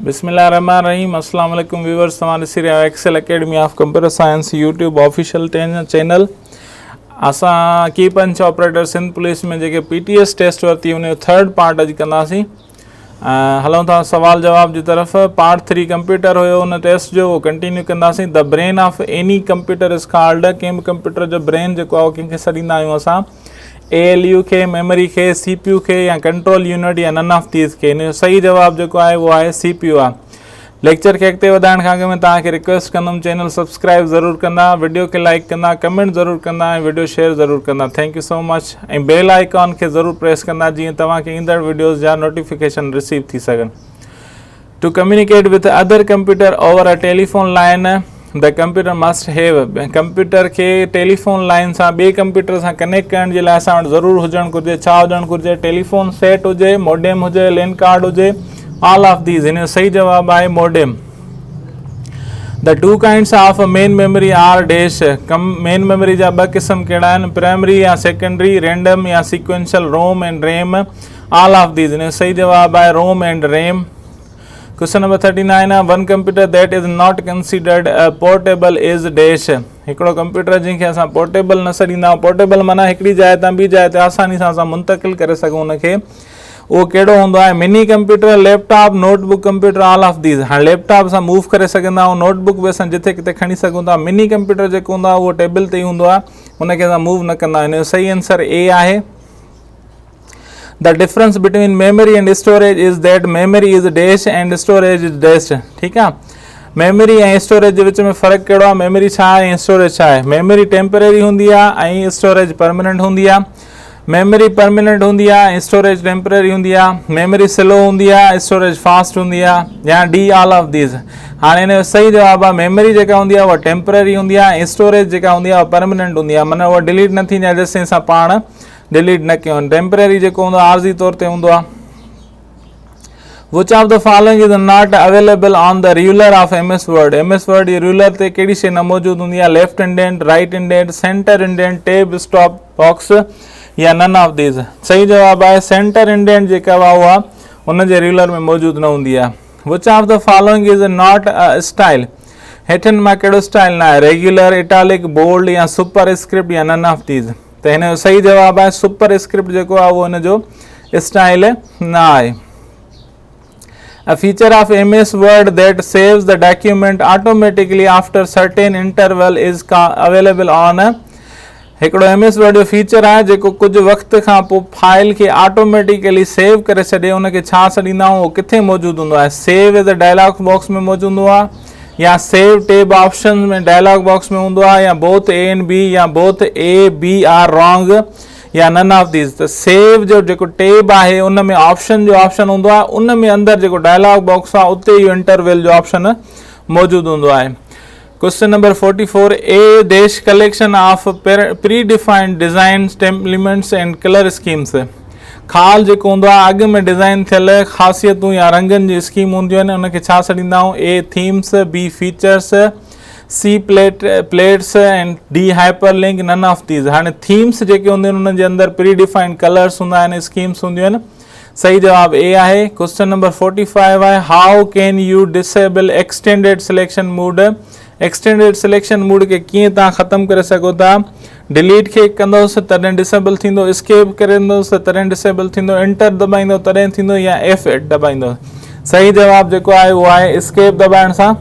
बिस्मिल्लाहिर्रहमानिर्रहीम। अस्सलाम वालेकुम व्यूअर्स, तव्हां ॾिसी रहिया Excel academy of computer science YouTube official channel. असां की पंच ऑपरेटर सिंध पुलिस में जेके PTS टेस्ट वरिती उन जो थर्ड पार्ट अॼु कंदासीं। हलूं था सवाल जवाब जी तरफ़। पार्ट 3 कंप्यूटर हुयो उन टेस्ट जो, उहो कंटिन्यू कंदासीं। The brain of any computer is called, कंहिं बि कंप्यूटर जो ब्रेन जेको आहे उहो कंहिंखे सॾींदा आहियूं असां, ALU खे, मेमोरी खे, CPU खे, या कंट्रोल यूनिट, या नन ऑफ दीज़ खे। इन जो सही जवाब जेको आहे उहो आहे CPU आहे। लेक्चर खे अॻिते वधाइण खां अॻु में तव्हांखे रिक्वेस्ट कंदुमि, चैनल सब्सक्राइब ज़रूरु कंदा, वीडियो खे लाइक कंदा, कमेंट ज़रूरु कंदा, ऐं वीडियो शेयर ज़रूरु कंदा। Thank you so much. ऐं बेल आइकॉन खे ज़रूरु प्रेस कंदा जीअं तव्हांखे ईंदड़ वीडियोज़ जा नोटिफिकेशन रिसीव थी सघनि। To communicate with other computer over a telephone line, the computer must have, computer खे टेलीफोन लाइन सां ॿिए कंप्यूटर सां कनेक्ट करण जे लाइ असां वटि ज़रूरु हुजणु घुरिजे। छा हुजणु घुरिजे? टेलीफोन सेट हुजे, मोडेम हुजे, लैंड कार्ड हुजे, ऑल ऑफ दीज़। हिन जो सही जवाब आहे modem. The two kinds of main memory are dash, main memory जा ॿ क़िस्म कहिड़ा आहिनि? प्राइमरी या सेकेंडरी, रैंडम या sequential, ROM and RAM, all of these. हिन जो सही जवाब आहे ROM and RAM. Question number 39 आहे, one computer that is not considered a portable is dash, हिकिड़ो कंप्यूटर जंहिंखे असां पोर्टेबल न सॾींदा आहियूं। पोर्टेबल माना हिकिड़ी जाइ तां ॿी जाइ ते आसानी सां असां मुंतक़िल करे सघूं उनखे, उहो कहिड़ो हूंदो आहे? Mini computer, laptop, notebook computer, all of these. हाणे लैपटॉप असां मूव करे सघंदा आहियूं, नोटबुक बि असां जिथे किथे खणी सघूं था। मिनी कंप्यूटर जेको हूंदो आहे उहो टेबल ते ई हूंदो आहे, उनखे असां मूव न कंदा आहियूं। हिन जो सही आंसर A आहे। The difference between memory and storage is that memory is dash and storage is dash। ठीकु आहे, मेमोरी ऐं स्टोरेज जे विच में फ़र्क़ु कहिड़ो आहे? मेमोरी छा आहे ऐं स्टोरेज छा आहे? मेमोरी टेम्परेरी हूंदी आहे ऐं स्टोरेज परमानेंट हूंदी आहे। मेमोरी परमानेंट हूंदी आहे ऐं स्टोरेज टेम्परेरी हूंदी आहे। मेमोरी स्लो हूंदी आहे, स्टोरेज फास्ट हूंदी आहे, या डी ऑल ऑफ दीज़। हाणे हिन जो सही जवाब आहे मेमोरी जेका हूंदी आहे उहा टेम्परेरी हूंदी आहे ऐं स्टोरेज जेका हूंदी आहे उहा परमानेंट हूंदी आहे, माना उहा डिलीट न थींदी आहे जेसिताईं असां पाण डिलीट न कयूं। टेम्परेरी जेको हूंदो आहे आर्ज़ी तौर ते हूंदो आहे। Which of the following is not available on the ruler of MS word, MS word जे रूलर ते कहिड़ी शइ न मौजूदु हूंदी आहे? Left indent, right indent, centre indent, tab stop box, या नन ऑफ दीज़। सही जवाब आहे सेंटर इंडेंट जेका आहे उहा उन जे रूलर में मौजूदु न हूंदी आहे। Which of the following is not a style, हेठनि मां कहिड़ो स्टाइल न आहे? रेगुलर, इटालिक, बोल्ड, या सुपर स्क्रिप्ट, या नन ऑफ दीज़। त हिन जो सही जवाब आहे सुपर स्क्रिप्ट जेको आहे उहो हिन जो स्टाइल न आहे। A feature of MS Word that saves the document automatically after certain interval is available on, हिकिड़ो MS Word जो फीचर आहे जेको कुझु वक़्त खां पोइ फाइल खे ऑटोमेटिकली सेव करे छॾे, उनखे छा सॾींदा आहियूं? उहो किथे मौजूदु हूंदो आहे? Save as a dialog box में मौजूदु हूंदो आहे, या सेव टेब ऑप्शन में डायलॉग बॉक्स में हूंदो आहे, या बोथ A and B, या both A B are wrong, या नन ऑफ दीज़। त सेव जो जेको टेब आहे उन में ऑप्शन जो ऑप्शन हूंदो आहे, उन में अंदरि जेको डायलॉग बॉक्स आहे उते इहो इंटरवल जो ऑप्शन मौजूदु हूंदो आहे। Question number 44, a dash collection of predefined design elements and colour schemes, ख़ाल जेको हूंदो आहे अॻु में डिज़ाइन थियल ख़ासियतूं या रंगनि जी स्कीम हूंदियूं आहिनि, उनखे छा सॾींदा आहियूं? A themes, B features, C plates, and D hyper link, नन ऑफ दीज़। हाणे थीम्स जेके हूंदियूं आहिनि उन्हनि जे अंदरि प्री डिफाइंड कलर्स हूंदा आहिनि, स्कीम्स हूंदियूं आहिनि। सही जवाब A आहे। क्वेश्चन नंबर 45 आहे, how can you disable extended selection mode, extended selection mode खे कीअं तव्हां ख़तमु करे सघो था? डिलीट खे कंदोसि तॾहिं डिसेबल थींदो, स्केप कंदोसि तॾहिं डिसेबल थींदो, एंटर दॿाईंदो तॾहिं थींदो, या F8 दॿाईंदो। सही जवाब जेको आहे उहो आहे स्केप दॿाइण सां।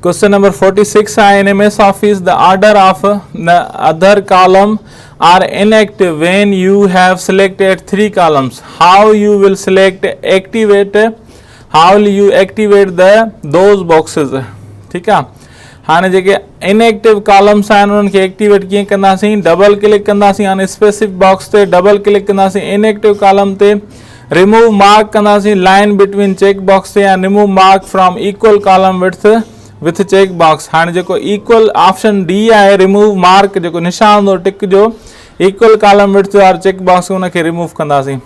क्वेश्चन नंबर 46 आहे, in MS office the order of the other column are inactive when you have selected 3 columns, how you will select activate, how will you activate those boxes. ठीकु आहे, हाणे जेके इनएक्टिव कॉलम्स आहिनि उन्हनि खे activate कीअं कंदासीं? डबल क्लिक कंदासीं ऑन स्पेसिफिक बॉक्स ते, डबल क्लिक कंदासीं इनएक्टिव कॉलम ते, रिमूव मार्क कंदासीं लाइन बिटवीन चेक बॉक्स ते, या remove mark from equal column with check box. हाणे जेको इक्वल ऑप्शन D आहे, रिमूव मार्क जेको निशान हूंदो टिक जो, इक्वल कॉलम विथ वारो चेक बॉक्स उनखे रिमूव कंदासीं।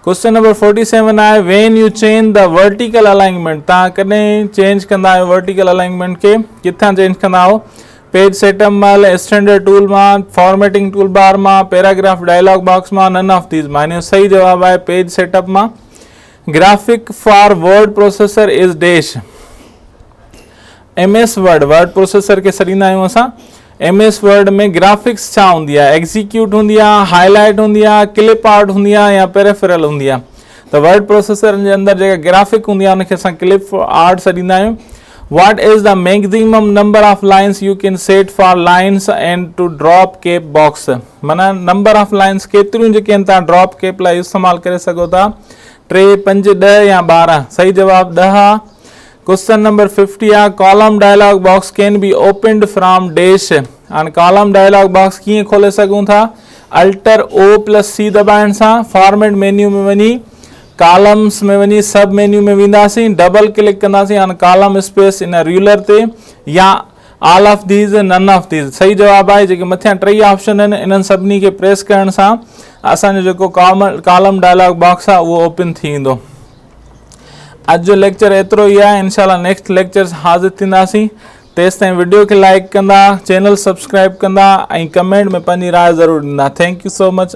क्वेश्चन नंबर 47 आहे, when you change the vertical alignment, तव्हां कॾहिं चेंज कंदा आहियो वर्टिकल अलाइनमेंट खे? किथां चेंज कंदा आहियो? पेज सेटअप मां, स्टैंडर्ड टूल मां, फॉर्मेटिंग टूल बार मां, पैराग्राफ डायलॉग बॉक्स मां, नन ऑफ दीज़ मां। हिन जो सही जवाब आहे पेज सेटअप मां। Graphic for word processor is dash. MS word, word processor के सॾींदा आहियूं असां। MS वर्ड में ग्राफिक्स छा हूंदी आहे? एग्जीक्यूट हूंदी आहे, हाईलाइट हूंदी आहे, क्लिप आउट हूंदी आहे या पेरिफेरल हूंदी आहे। त वर्ड प्रोसेसर जे अंदरि जेका ग्राफिक हूंदी आहे उनखे असां क्लिप आउट सॾींदा आहियूं। What is the maximum number of lines you can set for lines and to drop cap box? माना नंबर ऑफ लाइन्स केतिरियूं जेके आहिनि तव्हां ड्रॉप केप लाइ इस्तेमालु करे सघो था? 3, 5, 10 या 12। सही जवाब 10 आहे। क्वेश्चन नंबर 50 आहे column dialogue box can be opened from dash. हाणे कॉलम डायलॉग बॉक्स कीअं खोले सघूं था? अल्टर O+C दबाइण सां फॉर्मेट मेन्यू में वञी कॉलम्स में वञी सब मेन्यू में वेंदासीं, डबल क्लिक कंदासीं on column space in ruler ते, या ऑल ऑफ दीज, नन ऑफ दीज। सही जवाब आहे जेके मथियां 3 ऑप्शन आहिनि इन्हनि सभिनी खे प्रेस करण सां असांजो जेको कॉलम डायलॉग बॉक्स आहे उहो ओपन थी वेंदो। अॼु जो लेक्चर एतिरो ई आहे। इंशाल्लाह नेक्स्ट लेक्चर हाज़िर थींदासीं। तेसि ताईं वीडियो खे लाइक कंदा, चैनल सब्सक्राइब कंदा ऐं कमेंट में पंहिंजी राय ज़रूरु ॾींदा। Thank you so much.